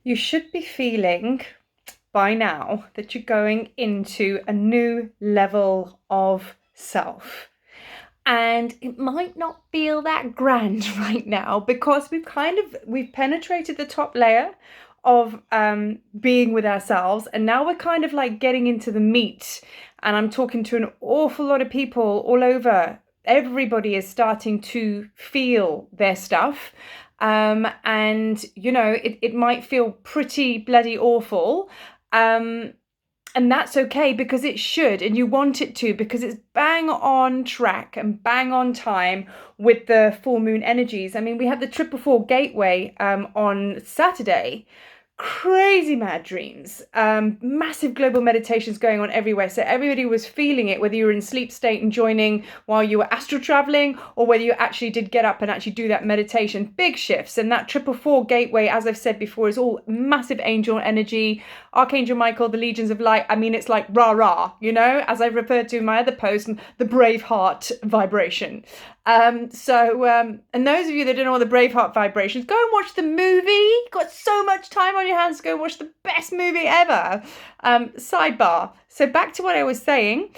You should be feeling by now that you're going into a new level of self. And it might not feel that grand right now because we've penetrated the top layer of being with ourselves, and now we're kind of like getting into the meat. And I'm talking to an awful lot of people all over. Everybody is starting to feel their stuff. And it might feel pretty bloody awful. And that's okay, because it should, and you want it to, because it's bang on track and bang on time with the full moon energies. I mean, we had the 444 gateway on Saturday. Crazy mad dreams, massive global meditations going on everywhere. So everybody was feeling it, whether you were in sleep state and joining while you were astral traveling, or whether you actually did get up and actually do that meditation. Big shifts. And that 444 gateway, as I've said before, is all massive angel energy. Archangel Michael, the legions of light. I mean, it's like rah rah, as I referred to in my other post, the brave heart vibration. And those of you that don't know what the Braveheart vibrations, go and watch the movie. You've got so much time on your hands to go and watch the best movie ever. Sidebar. So back to what I was saying.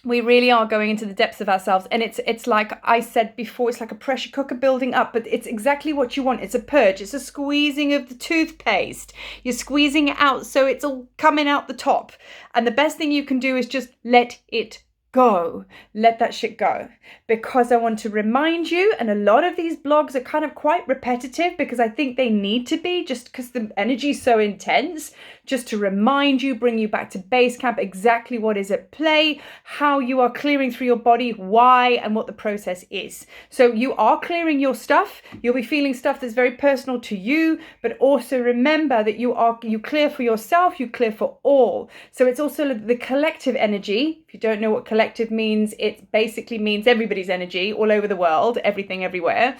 We really are going into the depths of ourselves, and it's like I said before, it's like a pressure cooker building up, but it's exactly what you want. It's a purge. It's a squeezing of the toothpaste. You're squeezing it out so it's all coming out the top. And the best thing you can do is just let it go. Let that shit go. Because I want to remind you, and a lot of these blogs are kind of quite repetitive because I think they need to be, just because the energy is so intense, just to remind you, bring you back to base camp, exactly what is at play, how you are clearing through your body, why, and what the process is. So you are clearing your stuff. You'll be feeling stuff that's very personal to you, but also remember that you clear for yourself, you clear for all. So it's also the collective energy. If you don't know what collective means, it basically means everybody's energy all over the world, everything, everywhere.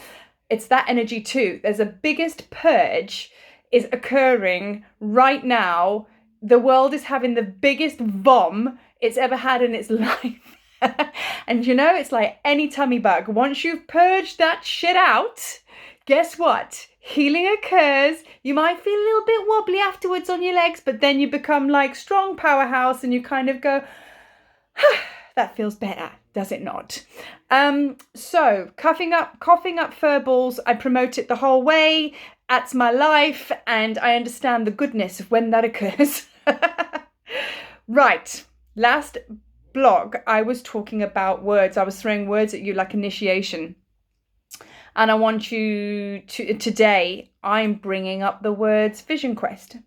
It's that energy too. There's a biggest purge is occurring right now. The world is having the biggest vom it's ever had in its life. And it's like any tummy bug. Once you've purged that shit out, guess what? Healing occurs. You might feel a little bit wobbly afterwards on your legs, but then you become like strong powerhouse and you kind of go, that feels better, does it not? So coughing up fur balls, I promote it the whole way. That's my life, and I understand the goodness of when that occurs. Right, last blog, I was talking about words. I was throwing words at you like initiation. And I want you to, today, I'm bringing up the words vision quest.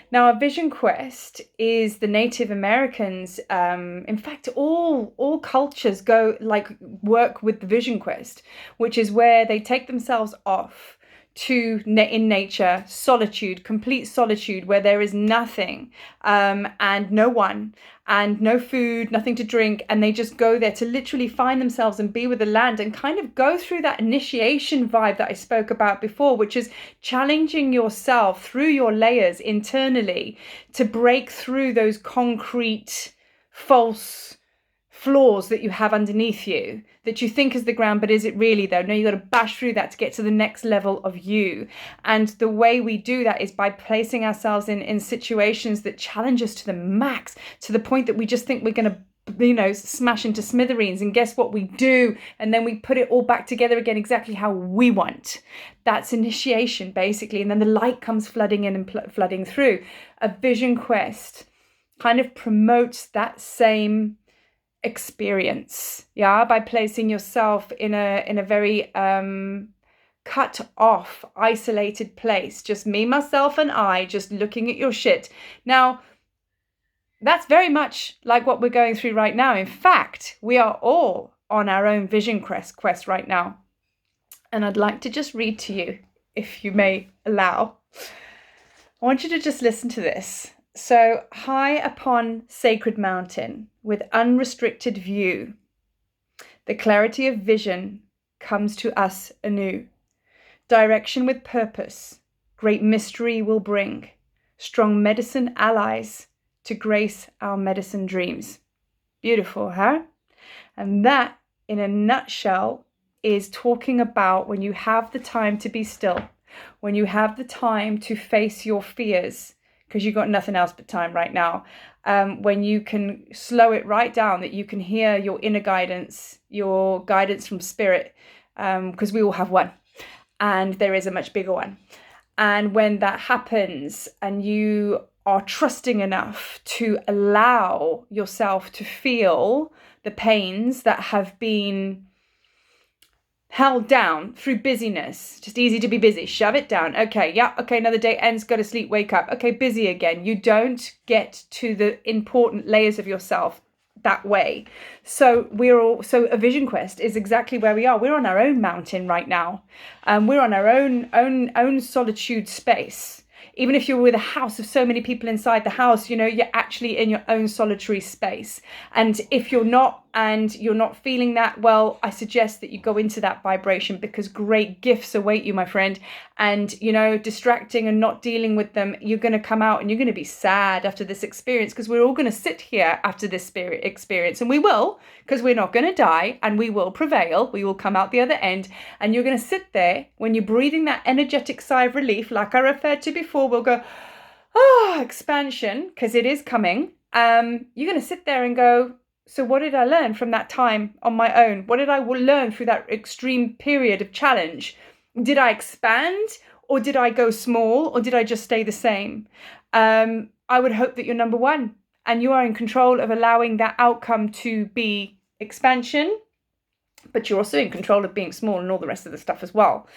Now, a vision quest is the Native Americans. In fact, all cultures work with the vision quest, which is where they take themselves off to in nature, solitude, complete solitude, where there is nothing and no one and no food, nothing to drink, and they just go there to literally find themselves and be with the land and kind of go through that initiation vibe that I spoke about before, which is challenging yourself through your layers internally to break through those concrete false floors that you have underneath you that you think is the ground, but is it really though? No, you got to bash through that to get to the next level of you. And the way we do that is by placing ourselves in situations that challenge us to the max, to the point that we just think we're going to smash into smithereens. And guess what we do? And then we put it all back together again exactly how we want. That's initiation, basically. And then the light comes flooding in and flooding through. A vision quest kind of promotes that same experience, by placing yourself in a very cut off, isolated place, just me, myself, and I, just looking at your shit. Now, that's very much like what we're going through right now. In fact, we are all on our own vision quest right now. And I'd like to just read to you, if you may allow. I want you to just listen to this. So, high upon sacred mountain, with unrestricted view, the clarity of vision comes to us anew. Direction with purpose, great mystery will bring, strong medicine allies to grace our medicine dreams. Beautiful, huh? And that, in a nutshell, is talking about when you have the time to be still, when you have the time to face your fears, because you've got nothing else but time right now, when you can slow it right down, that you can hear your inner guidance, your guidance from spirit, because we all have one, and there is a much bigger one. And when that happens and you are trusting enough to allow yourself to feel the pains that have been held down through busyness, just easy to be busy, shove it down. Okay, yeah, okay, another day ends, go to sleep, wake up. Okay, busy again. You don't get to the important layers of yourself that way. So a vision quest is exactly where we are. We're on our own mountain right now. We're on our own solitude space. Even if you're with a house of so many people inside the house, you know, you're actually in your own solitary space. And if you're not, and you're not feeling that, well, I suggest that you go into that vibration, because great gifts await you, my friend. And, you know, distracting and not dealing with them, you're going to come out and you're going to be sad after this experience, because we're all going to sit here after this experience, and we will, because we're not going to die, and we will prevail. We will come out the other end, and you're going to sit there when you're breathing that energetic sigh of relief, like I referred to before. We'll go, oh, expansion, because it is coming. You're going to sit there and go, so what did I learn from that time on my own? What did I learn through that extreme period of challenge? Did I expand, or did I go small, or did I just stay the same? I would hope that you're number one, and you are in control of allowing that outcome to be expansion, but you're also in control of being small and all the rest of the stuff as well.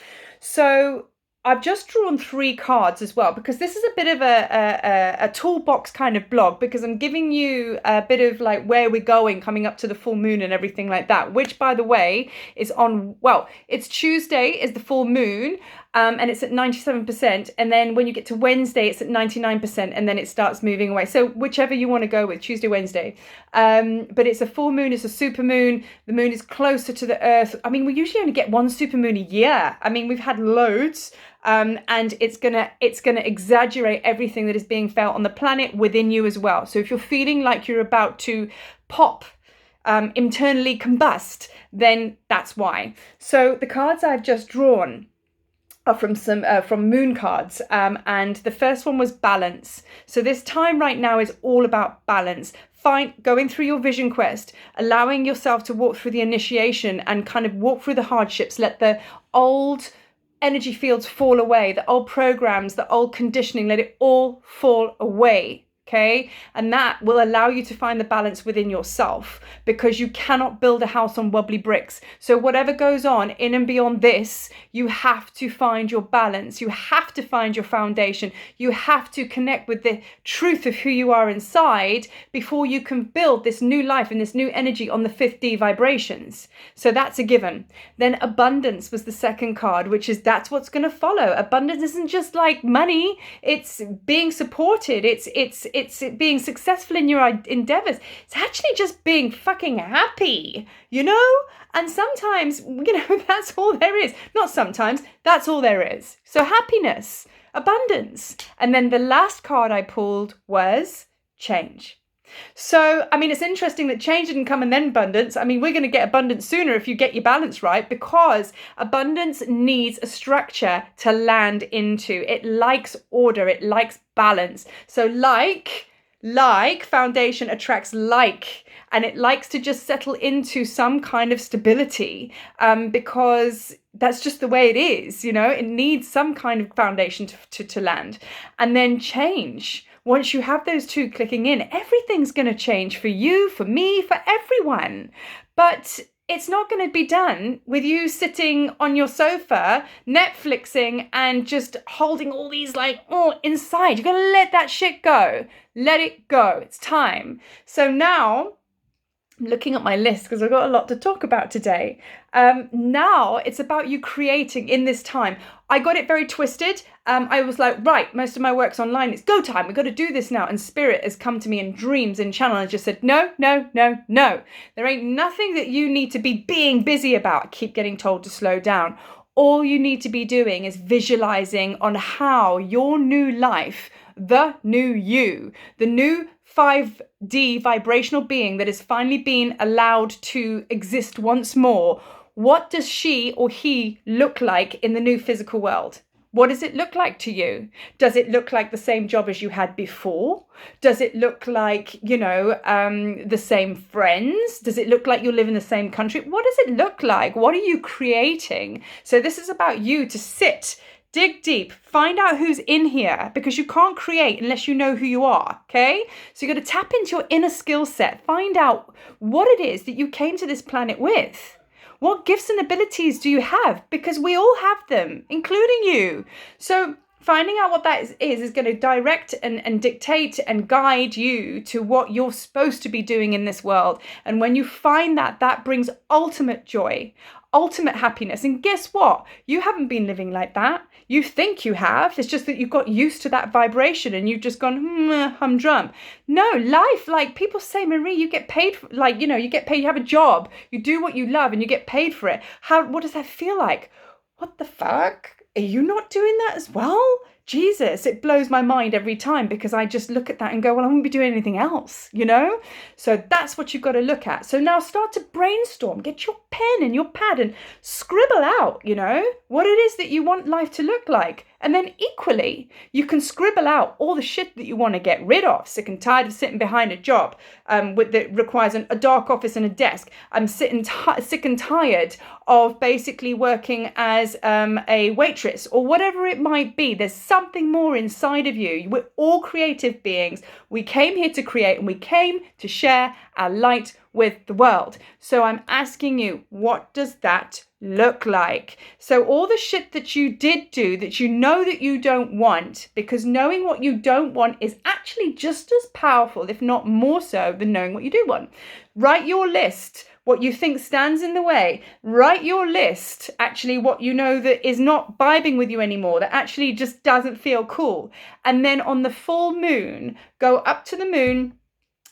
So I've just drawn 3 cards as well, because this is a bit of a toolbox kind of blog, because I'm giving you a bit of like where we're going coming up to the full moon and everything like that, which, by the way, is on, well, it's Tuesday is the full moon, and it's at 97%. And then when you get to Wednesday, it's at 99%, and then it starts moving away. So whichever you want to go with, Tuesday, Wednesday. But it's a full moon, it's a super moon. The moon is closer to the earth. I mean, we usually only get one super moon a year. I mean, we've had loads. And it's gonna exaggerate everything that is being felt on the planet within you as well. So if you're feeling like you're about to pop, internally combust, then that's why. So the cards I've just drawn are from moon cards, and the first one was balance. So this time right now is all about balance. Going through your vision quest, allowing yourself to walk through the initiation and kind of walk through the hardships. Let the old energy fields fall away, the old programs, the old conditioning, let it all fall away. Okay, and that will allow you to find the balance within yourself, because you cannot build a house on wobbly bricks. So whatever goes on in and beyond this, you have to find your balance. You have to find your foundation. You have to connect with the truth of who you are inside before you can build this new life and this new energy on the 5D vibrations. So that's a given. Then abundance was the second card, which is that's what's going to follow. Abundance isn't just like money. It's being supported. It's being successful in your endeavors. It's actually just being fucking happy, you know? And sometimes, you know, that's all there is. Not sometimes, that's all there is. So happiness, abundance. And then the last card I pulled was change. So, I mean, it's interesting that change didn't come and then abundance. I mean, we're going to get abundance sooner if you get your balance right, because abundance needs a structure to land into. It likes order. It likes balance. So like foundation attracts like, and it likes to just settle into some kind of stability, because that's just the way it is, you know. It needs some kind of foundation to land. And then change. Once you have those two clicking in, everything's going to change for you, for me, for everyone. But it's not going to be done with you sitting on your sofa, Netflixing, and just holding all these inside. You're going to let that shit go. Let it go. It's time. So now, I'm looking at my list because I've got a lot to talk about today. Now it's about you creating in this time. I got it very twisted. I was like, right, most of my work's online. It's go time. We've got to do this now. And spirit has come to me in dreams in channel and just said, no. There ain't nothing that you need to be being busy about. I keep getting told to slow down. All you need to be doing is visualizing on how your new life, the new you, the new 5D vibrational being that has finally been allowed to exist once more. What does she or he look like in the new physical world? What does it look like to you? Does it look like the same job as you had before? Does it look like, the same friends? Does it look like you live in the same country? What does it look like? What are you creating? So this is about you to sit, dig deep, find out who's in here, because you can't create unless you know who you are, okay? So you got to tap into your inner skill set, find out what it is that you came to this planet with. What gifts and abilities do you have? Because we all have them, including you. So finding out what that is going to direct and dictate and guide you to what you're supposed to be doing in this world. And when you find that, that brings ultimate joy, ultimate happiness. And guess what? You haven't been living like that. You think you have. It's just that you've got used to that vibration and you've just gone humdrum. No, life, like people say, Marie, you get paid for, you get paid, you have a job, you do what you love and you get paid for it. What does that feel like? What the fuck? Are you not doing that as well? Jesus, it blows my mind every time, because I just look at that and go, well, I wouldn't be doing anything else, So that's what you've got to look at. So now start to brainstorm, get your pen and your pad and scribble out, what it is that you want life to look like. And then equally, you can scribble out all the shit that you want to get rid of. Sick and tired of sitting behind a job that requires a dark office and a desk. I'm sick and tired of basically working as a waitress or whatever it might be. There's something more inside of you. We're all creative beings. We came here to create and we came to share our light with the world. So I'm asking you, what does that look like? So all the shit that you did do that you know that you don't want, because knowing what you don't want is actually just as powerful, if not more so, than knowing what you do want. Write your list, what you think stands in the way. Write your list, actually, what you know that is not vibing with you anymore, that actually just doesn't feel cool. And then on the full moon, go up to the moon,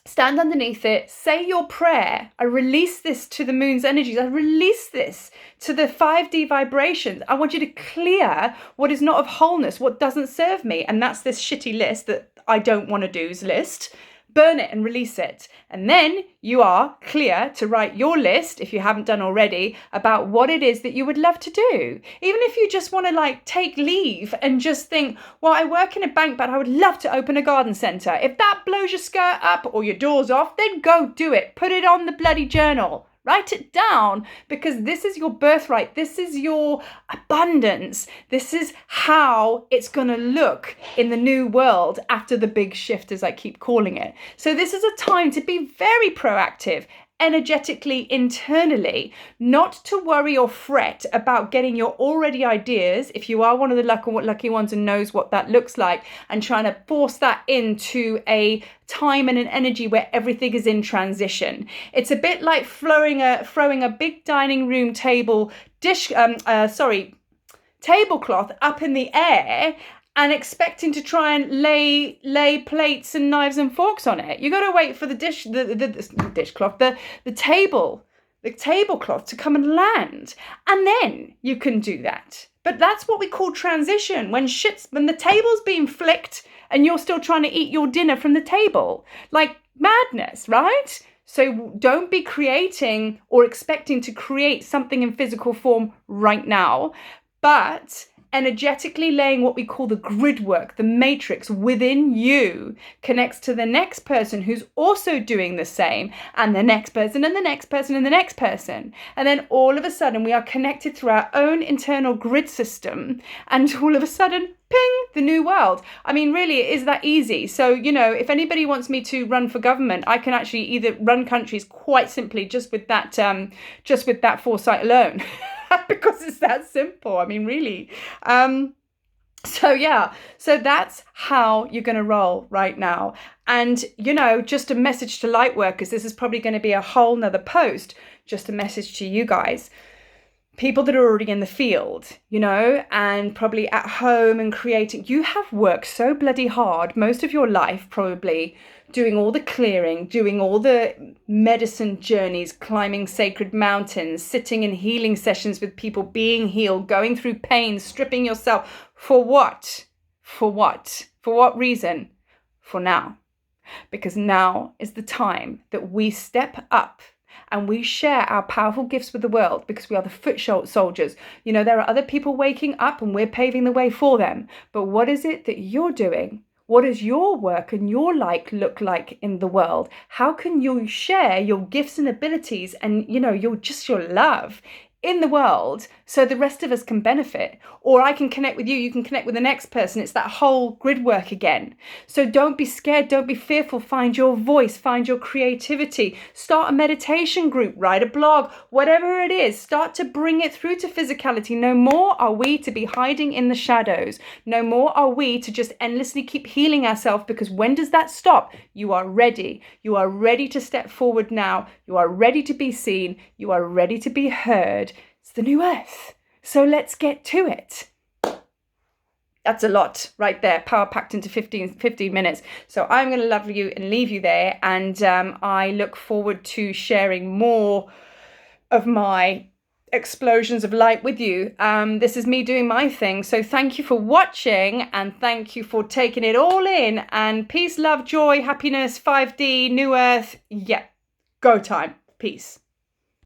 stand underneath it, say your prayer. I release this to the moon's energies. I release this to the 5D vibrations. I want you to clear what is not of wholeness, what doesn't serve me. And that's this shitty list that I don't want to do's list. Burn it and release it. And then you are clear to write your list, if you haven't done already, about what it is that you would love to do. Even if you just want to take leave and just think, well, I work in a bank, but I would love to open a garden centre. If that blows your skirt up or your doors off, then go do it. Put it on the bloody journal. Write it down, because this is your birthright. This is your abundance. This is how it's going to look in the new world after the big shift, as I keep calling it. So this is a time to be very proactive, energetically, internally, not to worry or fret about getting your already ideas, if you are one of the lucky ones and knows what that looks like, and trying to force that into a time and an energy where everything is in transition. It's a bit like throwing a big dining room tablecloth up in the air and expecting to try and lay plates and knives and forks on it. You got to wait for the tablecloth to come and land, and then you can do that. But that's what we call transition, when the table's being flicked and you're still trying to eat your dinner from the table. Like madness, right? So don't be creating or expecting to create something in physical form right now, but energetically laying what we call the grid work, the matrix within you, connects to the next person who's also doing the same, and the next person and the next person and the next person. And then all of a sudden we are connected through our own internal grid system, and all of a sudden, ping, the new world. I mean, really, it is that easy. So, if anybody wants me to run for government, I can actually either run countries quite simply just with that foresight alone. Because it's that simple. I mean, really. So that's how you're going to roll right now. And, just a message to light workers. This is probably going to be a whole nother post. Just a message to you guys. People that are already in the field, and probably at home and creating. You have worked so bloody hard most of your life, probably, doing all the clearing, doing all the medicine journeys, climbing sacred mountains, sitting in healing sessions with people, being healed, going through pain, stripping yourself. For what? For what? For what reason? For now. Because now is the time that we step up and we share our powerful gifts with the world because we are the foot soldiers. You know, there are other people waking up and we're paving the way for them. But what is it that you're doing? What does your work and your light look like in the world? How can you share your gifts and abilities and, you know, your love in the world so the rest of us can benefit? Or I can connect with you, you can connect with the next person. It's that whole grid work again. So don't be scared, don't be fearful. Find your voice, find your creativity. Start a meditation group, write a blog, whatever it is. Start to bring it through to physicality. No more are we to be hiding in the shadows. No more are we to just endlessly keep healing ourselves, because when does that stop? You are ready. You are ready to step forward now. You are ready to be seen. You are ready to be heard. It's the new earth. So let's get to it. That's a lot right there, power packed into 15 minutes. So I'm going to love you and leave you there. And I look forward to sharing more of my explosions of light with you. This is me doing my thing. So thank you for watching, and thank you for taking it all in. And peace, love, joy, happiness, 5D, new earth. Yeah, go time. Peace.